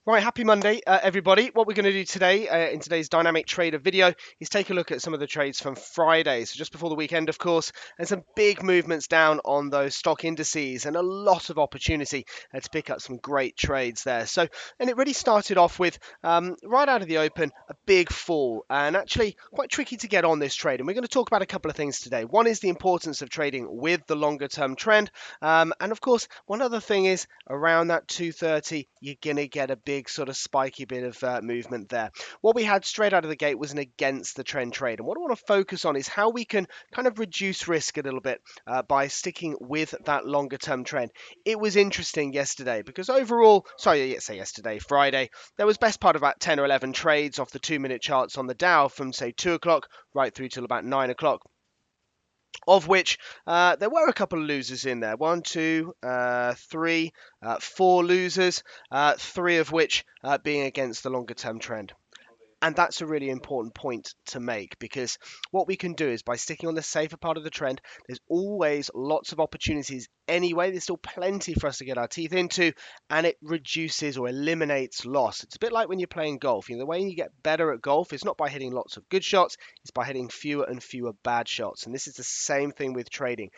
Right, happy Monday, everybody. What we're going to do today in today's Dynamic Trader video is take a look at some of the trades from Friday, so just before the weekend, of course, and some big movements down on those stock indices and a lot of opportunity to pick up some great trades there. So, and it really started off with, right out of the open, a big fall and actually quite tricky to get on this trade. And we're going to talk about a couple of things today. One is the importance of trading with the longer term trend. And of course, one other thing is around that 230, you're going to get a big sort of spiky bit of movement there. What we had straight out of the gate was an against the trend trade. And what I want to focus on is how we can kind of reduce risk a little bit by sticking with that longer term trend. It was interesting yesterday because overall, yesterday, Friday, there was best part of about 10 or 11 trades off the 2-minute charts on the Dow from say 2 o'clock right through till about 9 o'clock, of which there were a couple of losers in there. One, two, three, four losers, three of which being against the longer term trend. And that's a really important point to make because what we can do is by sticking on the safer part of the trend, there's always lots of opportunities anyway. There's still plenty for us to get our teeth into, and it reduces or eliminates loss. It's a bit like when you're playing golf. The way you get better at golf is not by hitting lots of good shots, it's by hitting fewer and fewer bad shots. And this is the same thing with trading.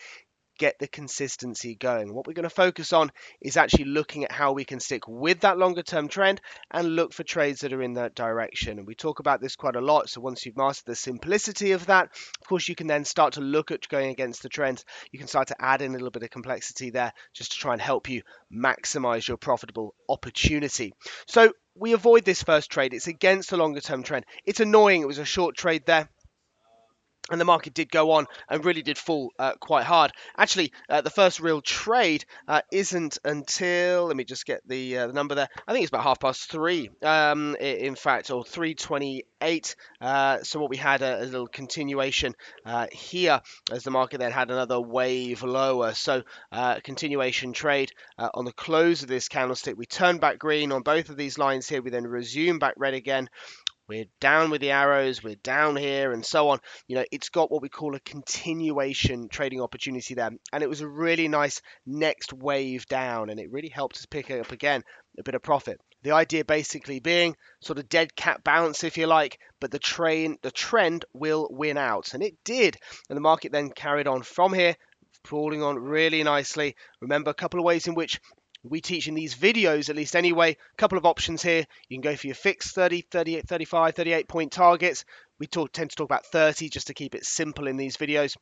Get the consistency going. What we're going to focus on is actually looking at how we can stick with that longer term trend and look for trades that are in that direction. And we talk about this quite a lot. So once you've mastered the simplicity of that, of course, you can then start to look at going against the trends. You can start to add in a little bit of complexity there just to try and help you maximize your profitable opportunity. So we avoid this first trade. It's against the longer term trend. It's annoying. It was a short trade there. And the market did go on and really did fall quite hard. Actually, the first real trade isn't until, let me just get the number there. I think it's about 3:30, in fact, or 3:28. So what we had a little continuation here as the market then had another wave lower. So continuation trade on the close of this candlestick. We turned back green on both of these lines here. We then resume back red again. We're down with the arrows, we're down here, and so on. It's got what we call a continuation trading opportunity there. And it was a really nice next wave down, and it really helped us pick up again a bit of profit. The idea basically being sort of dead cat bounce, if you like, but the trend will win out. And it did. And the market then carried on from here, falling on really nicely. Remember, a couple of ways in which we teach in these videos, at least anyway, a couple of options here. You can go for your fixed 30, 38, 35, 38 point targets. We tend to talk about 30 just to keep it simple in these videos.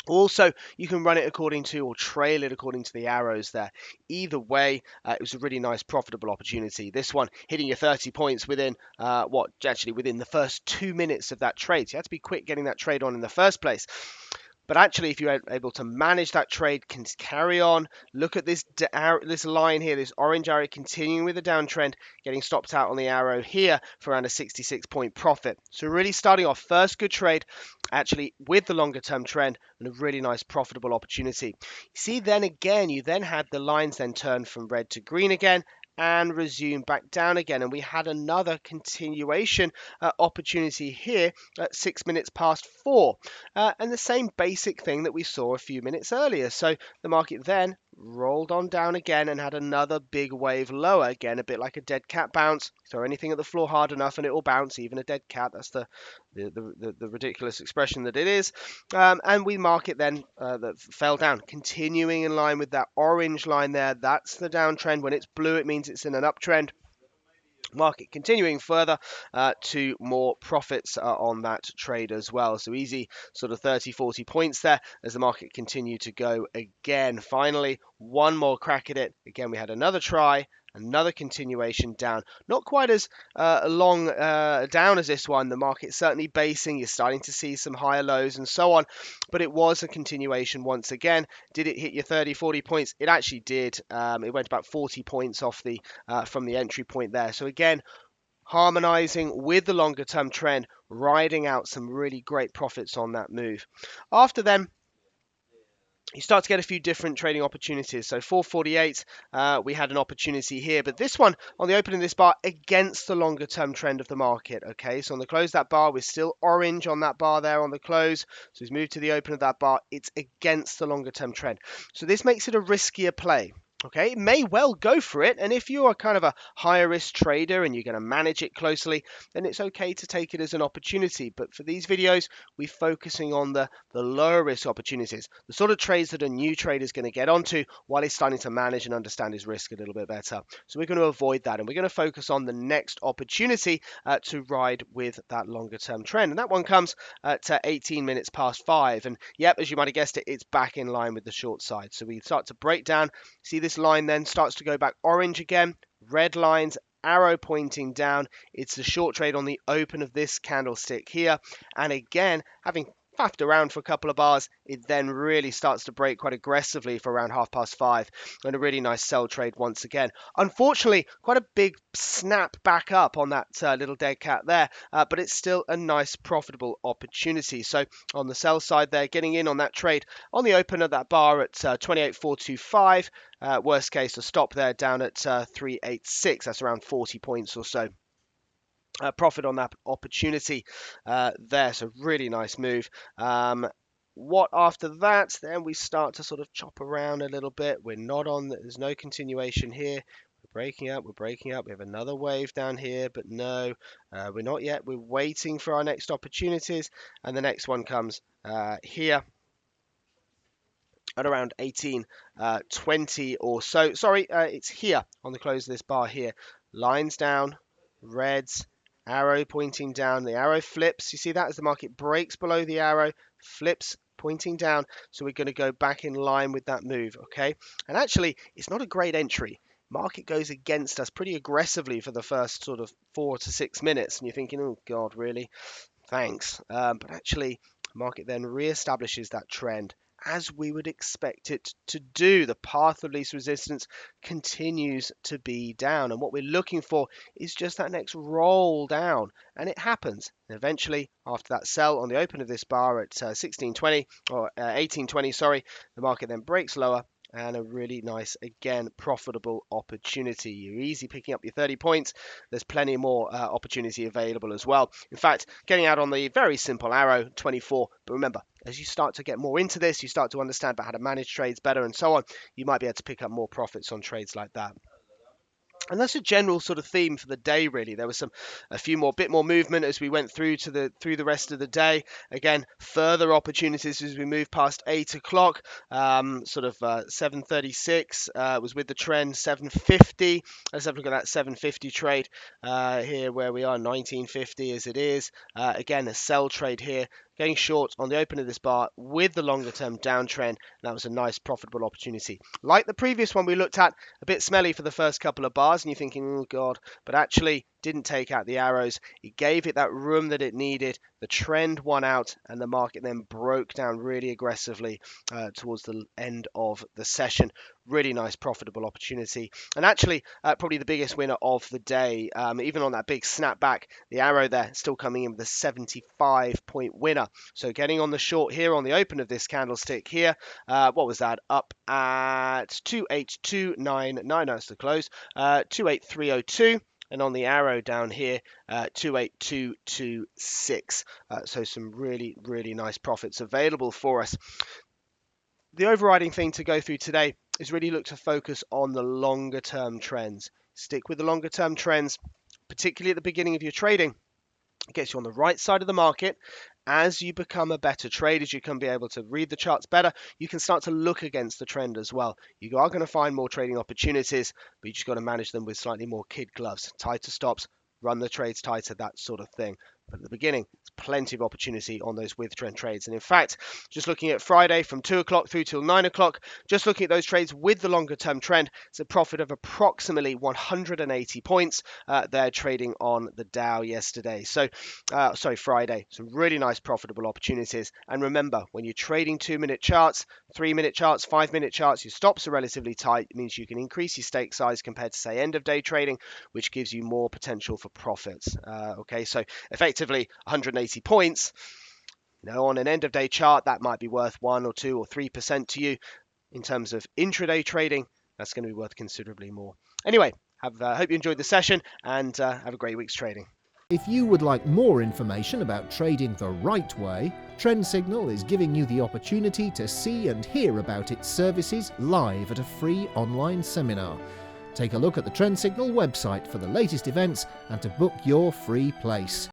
Also, you can run it according to or trail it according to the arrows there. Either way, it was a really nice profitable opportunity. This one hitting your 30 points within within the first 2 minutes of that trade. So you had to be quick getting that trade on in the first place. But actually, if you're able to manage that trade, can carry on. Look at this line here, this orange arrow continuing with the downtrend, getting stopped out on the arrow here for around a 66-point profit. So really starting off first good trade, actually with the longer term trend and a really nice profitable opportunity. You see, then again, you then had the lines then turn from red to green again and resume back down again. And we had another continuation opportunity here at 6 minutes past 4. And the same basic thing that we saw a few minutes earlier. So the market then rolled on down again and had another big wave lower. Again, a bit like a dead cat bounce. Throw anything at the floor hard enough and it will bounce, even a dead cat. That's the ridiculous expression that it is. And we market then that fell down, continuing in line with that orange line there. That's the downtrend. When it's blue, it means it's in an uptrend. Market continuing further to more profits on that trade as well. So easy sort of 30, 40 points there as the market continued to go again. Finally, one more crack at it. Again, we had another try. Another continuation down, not quite as long down as this one. The market's certainly basing. You're starting to see some higher lows and so on, but it was a continuation once again. Did it hit your 30, 40 points? It actually did. It went about 40 points off the from the entry point there. So again, harmonizing with the longer term trend, riding out some really great profits on that move. After then, you start to get a few different trading opportunities. So 448, we had an opportunity here, but this one on the opening of this bar against the longer term trend of the market. Okay, so on the close of that bar, we're still orange on that bar there on the close. So we've moved to the open of that bar. It's against the longer term trend. So this makes it a riskier play. Okay, it may well go for it, and if you're kind of a higher risk trader and you're going to manage it closely, then it's okay to take it as an opportunity. But for these videos, we're focusing on the lower risk opportunities, the sort of trades that a new trader is going to get onto while he's starting to manage and understand his risk a little bit better. So we're going to avoid that, and we're going to focus on the next opportunity to ride with that longer term trend. And that one comes at 18 minutes past 5. And yep, as you might have guessed it, it's back in line with the short side. So we start to break down. See, this line then starts to go back orange again, red lines, arrow pointing down. It's the short trade on the open of this candlestick here. And again, having faffed around for a couple of bars, it then really starts to break quite aggressively for around 5:30, and a really nice sell trade once again. Unfortunately, quite a big snap back up on that little dead cat there, but it's still a nice profitable opportunity. So on the sell side there, getting in on that trade on the open of that bar at 28,425. Worst case, a stop there down at 386. That's around 40 points or so. Profit on that opportunity there. So really nice move. What after that? Then we start to sort of chop around a little bit. We're not on. There's no continuation here. We're breaking up. We're breaking up. We have another wave down here, but no, we're not yet. We're waiting for our next opportunities, and the next one comes here at around 1820 or so. Sorry, it's here on the close of this bar here. Lines down, reds, arrow pointing down. The arrow flips. You see that as the market breaks below the arrow, flips pointing down. So we're going to go back in line with that move, okay? And actually, it's not a great entry. Market goes against us pretty aggressively for the first sort of 4 to 6 minutes, and you're thinking, oh God, really? Thanks. But actually, market then reestablishes that trend as we would expect it to do. The path of least resistance continues to be down, and what we're looking for is just that next roll down, and it happens. And eventually, after that sell on the open of this bar at 1620 or 1820, sorry, the market then breaks lower. And a really nice, again, profitable opportunity. You're easy picking up your 30 points. There's plenty more opportunity available as well. In fact, getting out on the very simple arrow, 24. But remember, as you start to get more into this, you start to understand about how to manage trades better and so on, you might be able to pick up more profits on trades like that. And that's a general sort of theme for the day, really. There was a few more, bit more movement as we went through the rest of the day. Again, further opportunities as we move past 8 o'clock. 7:36 was with the trend. 750. Let's have a look at that 750 trade here, where we are 1950 as it is. Again, a sell trade here. Getting short on the open of this bar with the longer term downtrend. That was a nice profitable opportunity. Like the previous one we looked at, a bit smelly for the first couple of bars, and you're thinking, oh God, but actually didn't take out the arrows. It gave it that room that it needed. The trend won out, and the market then broke down really aggressively towards the end of the session. Really nice profitable opportunity, and actually probably the biggest winner of the day. Even on that big snapback, the arrow there still coming in with a 75-point winner. So getting on the short here on the open of this candlestick here, what was that? Up at 28299. That's the close. 28302. And on the arrow down here, 28226. So some really, really nice profits available for us. The overriding thing to go through today is really look to focus on the longer term trends. Stick with the longer term trends, particularly at the beginning of your trading. It gets you on the right side of the market. As you become a better trader, as you can be able to read the charts better, you can start to look against the trend as well. You are going to find more trading opportunities, but you just got to manage them with slightly more kid gloves, tighter stops, run the trades tighter, that sort of thing. But at the beginning, there's plenty of opportunity on those with trend trades. And in fact, just looking at Friday from 2 o'clock through till 9 o'clock, just looking at those trades with the longer term trend, it's a profit of approximately 180 points. They're trading on the Dow yesterday. So, Friday. Some really nice profitable opportunities. And remember, when you're trading 2-minute charts, 3-minute charts, 5-minute charts, your stops are relatively tight. It means you can increase your stake size compared to, say, end of day trading, which gives you more potential for profits. Okay, so effectively 180 points. On an end of day chart, that might be worth 1 or 2 or 3% to you. In terms of intraday trading, that's going to be worth considerably more. Anyway, hope you enjoyed the session, and have a great week's trading. If you would like more information about trading the right way, Trend Signal is giving you the opportunity to see and hear about its services live at a free online seminar. Take a look at the Trend Signal website for the latest events and to book your free place.